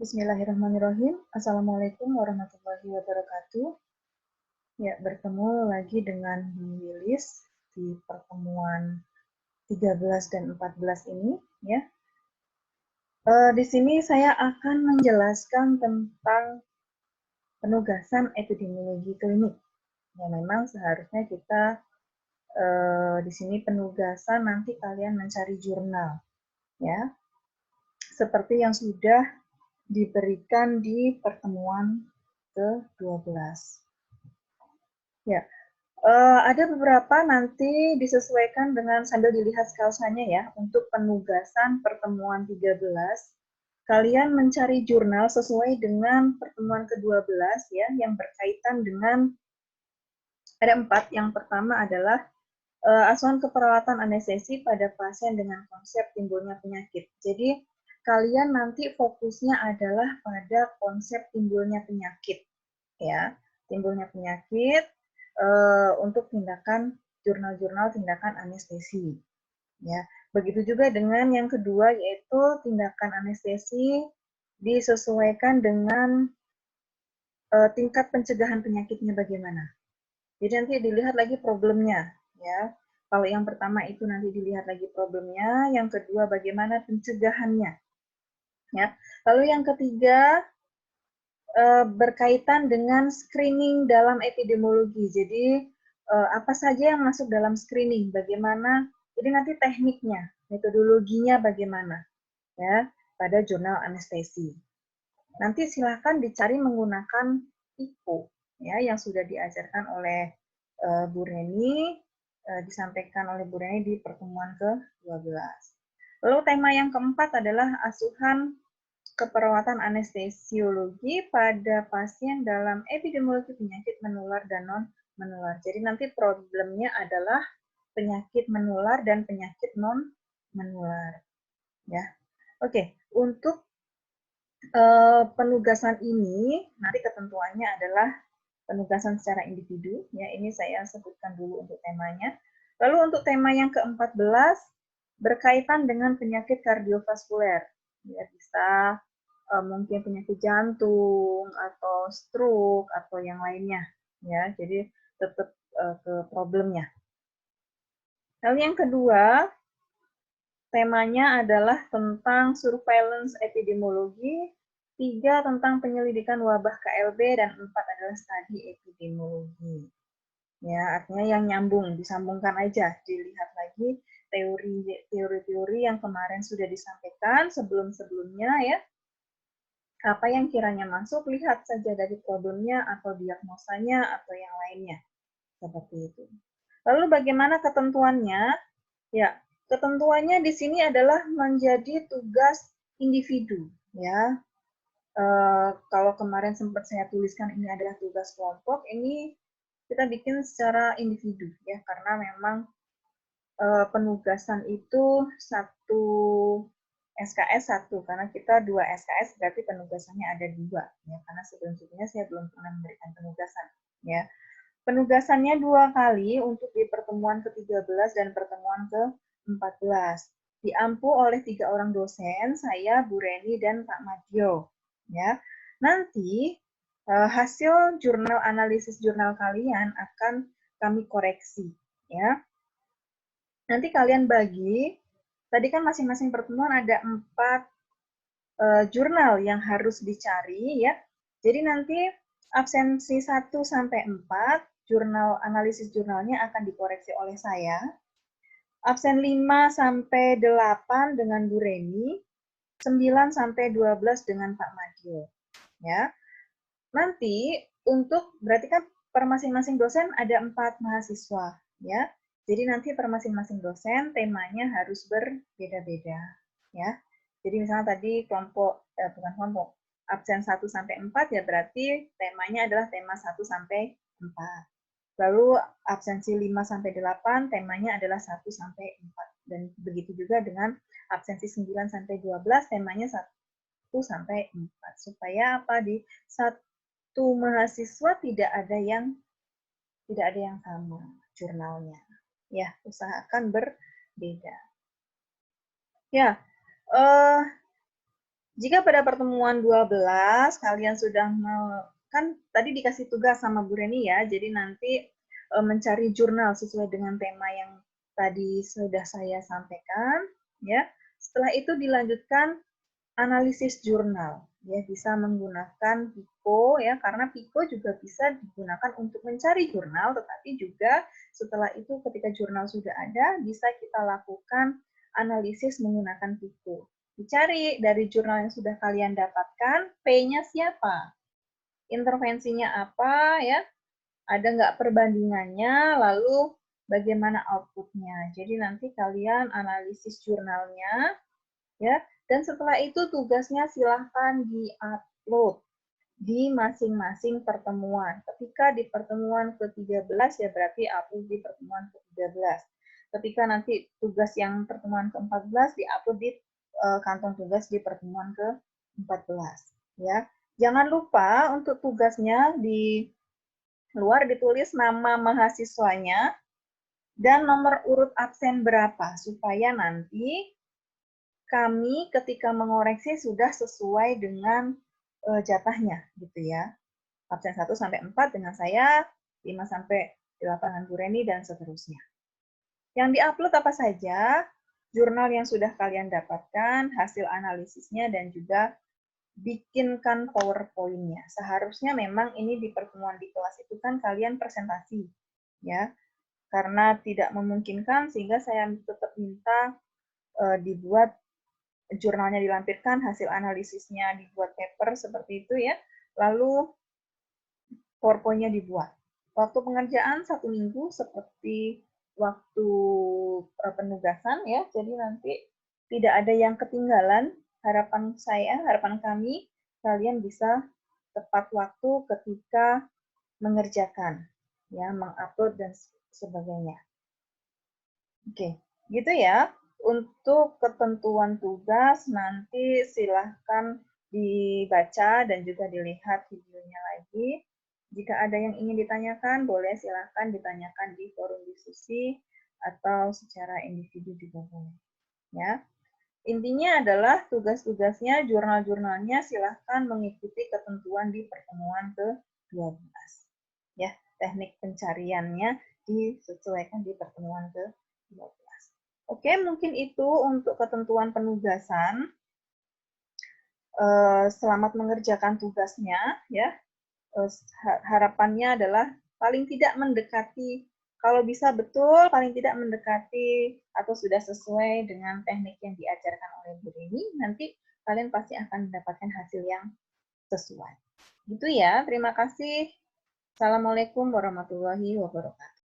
Bismillahirrahmanirrahim. Assalamualaikum warahmatullahi wabarakatuh. Ya, bertemu lagi dengan Bu Wilis di pertemuan 13 dan 14 ini. Ya, di sini saya akan menjelaskan tentang penugasan epidemiologi klinik. Ya, memang seharusnya kita di sini penugasan nanti kalian mencari jurnal, ya, seperti yang sudah diberikan di pertemuan ke-12. Ya, ada beberapa nanti disesuaikan dengan sambil dilihat skelsanya ya, untuk penugasan pertemuan 13, kalian mencari jurnal sesuai dengan pertemuan ke-12 ya, yang berkaitan dengan, ada 4, yang pertama adalah asuhan keperawatan anestesi pada pasien dengan konsep timbulnya penyakit. Jadi, kalian nanti fokusnya adalah pada konsep timbulnya penyakit, ya, timbulnya penyakit untuk tindakan jurnal-jurnal tindakan anestesi. Ya, begitu juga dengan yang kedua yaitu tindakan anestesi disesuaikan dengan tingkat pencegahan penyakitnya bagaimana. Jadi nanti dilihat lagi problemnya, ya. Kalau yang pertama itu nanti dilihat lagi problemnya, yang kedua bagaimana pencegahannya, ya. Lalu yang ketiga berkaitan dengan screening dalam epidemiologi. Jadi apa saja yang masuk dalam screening, bagaimana, jadi nanti tekniknya, metodologinya bagaimana, ya, pada jurnal anestesi. Nanti silahkan dicari menggunakan IPO, ya, yang sudah diajarkan oleh Bu Reni, disampaikan oleh Bu Reni di pertemuan ke-12. Lalu tema yang keempat adalah asuhan keperawatan anestesiologi pada pasien dalam epidemiologi penyakit menular dan non-menular. Jadi nanti problemnya adalah penyakit menular dan penyakit non-menular. Ya, oke. Untuk penugasan ini nanti ketentuannya adalah penugasan secara individu. Ya, ini saya sebutkan dulu untuk temanya. Lalu untuk tema yang ke-14 berkaitan dengan penyakit kardiovaskuler. Ya, bisa mungkin penyakit jantung atau stroke atau yang lainnya, ya. Jadi tetap ke problemnya. Lalu yang kedua, temanya adalah tentang surveillance epidemiologi, 3 tentang penyelidikan wabah KLB, dan 4 adalah studi epidemiologi. Ya, artinya yang nyambung, disambungkan aja, dilihat lagi teori-teori yang kemarin sudah disampaikan sebelum-sebelumnya ya. Apa yang kiranya masuk, lihat saja dari problemnya atau diagnosanya atau yang lainnya. Seperti itu. Lalu bagaimana ketentuannya? Ya, ketentuannya di sini adalah menjadi tugas individu. Ya, kalau kemarin sempat saya tuliskan ini adalah tugas kelompok, ini kita bikin secara individu ya, karena memang penugasan itu satu SKS satu, karena kita 2 SKS berarti penugasannya ada 2 ya, karena sebelum-sebelumnya saya belum pernah memberikan penugasan ya. Penugasannya 2 kali untuk di pertemuan ke-13 dan pertemuan ke-14. Diampu oleh 3 orang dosen, saya, Bu Reni, dan Pak Madio ya. Nanti hasil jurnal analisis jurnal kalian akan kami koreksi ya. Nanti kalian bagi, tadi kan masing-masing pertemuan ada 4 jurnal yang harus dicari ya. Jadi nanti absensi 1 sampai 4, jurnal analisis jurnalnya akan dikoreksi oleh saya. Absen 5 sampai 8 dengan Bu Reni, 9 sampai 12 dengan Pak Madio. Ya. Nanti untuk berarti kan per masing-masing dosen ada 4 mahasiswa ya. Jadi nanti per masing-masing dosen temanya harus berbeda-beda ya. Jadi misalnya tadi bukan kelompok, absen 1 sampai 4 ya berarti temanya adalah tema 1 sampai 4. Lalu absensi 5 sampai 8 temanya adalah 1 sampai 4. Dan begitu juga dengan absensi 9 sampai 12 temanya 1 sampai 4. Supaya apa, di satu mahasiswa tidak ada yang sama jurnalnya. Ya, usahakan berbeda. Ya, Jika pada pertemuan 12 kalian sudah kan tadi dikasih tugas sama Bu Reni ya, jadi nanti mencari jurnal sesuai dengan tema yang tadi sudah saya sampaikan, ya. Setelah itu dilanjutkan analisis jurnal, ya, bisa menggunakan Pico ya, karena Pico juga bisa digunakan untuk mencari jurnal, tetapi juga setelah itu ketika jurnal sudah ada bisa kita lakukan analisis menggunakan Pico. Dicari dari jurnal yang sudah kalian dapatkan, P-nya siapa, intervensinya apa, ya, ada nggak perbandingannya, lalu bagaimana outputnya. Jadi nanti kalian analisis jurnalnya, ya, dan setelah itu tugasnya silahkan di-upload di masing-masing pertemuan. Ketika di pertemuan ke-13 ya berarti upload di pertemuan ke-13. Ketika nanti tugas yang pertemuan ke-14 di-upload di kantong tugas di pertemuan ke-14 ya. Jangan lupa untuk tugasnya di luar ditulis nama mahasiswanya dan nomor urut absen berapa supaya nanti kami ketika mengoreksi sudah sesuai dengan jatahnya gitu ya. Absen 1 sampai 4 dengan saya, 5 sampai 8 Bu Reni dan seterusnya. Yang diupload apa saja? Jurnal yang sudah kalian dapatkan, hasil analisisnya dan juga bikinkan PowerPoint-nya. Seharusnya memang ini di pertemuan di kelas itu kan kalian presentasi ya. Karena tidak memungkinkan sehingga saya tetap minta dibuat jurnalnya dilampirkan, hasil analisisnya dibuat paper seperti itu ya, lalu PowerPoint-nya dibuat. Waktu pengerjaan 1 minggu seperti waktu penugasan ya, jadi nanti tidak ada yang ketinggalan. Harapan saya, harapan kami, kalian bisa tepat waktu ketika mengerjakan, ya, mengupload dan sebagainya. Oke, gitu ya. Untuk ketentuan tugas nanti silahkan dibaca dan juga dilihat videonya lagi. Jika ada yang ingin ditanyakan, boleh silahkan ditanyakan di forum diskusi atau secara individu juga boleh. Ya. Intinya adalah tugas-tugasnya, jurnal-jurnalnya silahkan mengikuti ketentuan di pertemuan ke-12. Ya, teknik pencariannya disesuaikan di pertemuan ke-12. Oke, mungkin itu untuk ketentuan penugasan. Selamat mengerjakan tugasnya, ya. Harapannya adalah paling tidak mendekati, kalau bisa betul, paling tidak mendekati atau sudah sesuai dengan teknik yang diajarkan oleh Bu Rini, nanti kalian pasti akan mendapatkan hasil yang sesuai. Gitu ya, terima kasih. Assalamualaikum warahmatullahi wabarakatuh.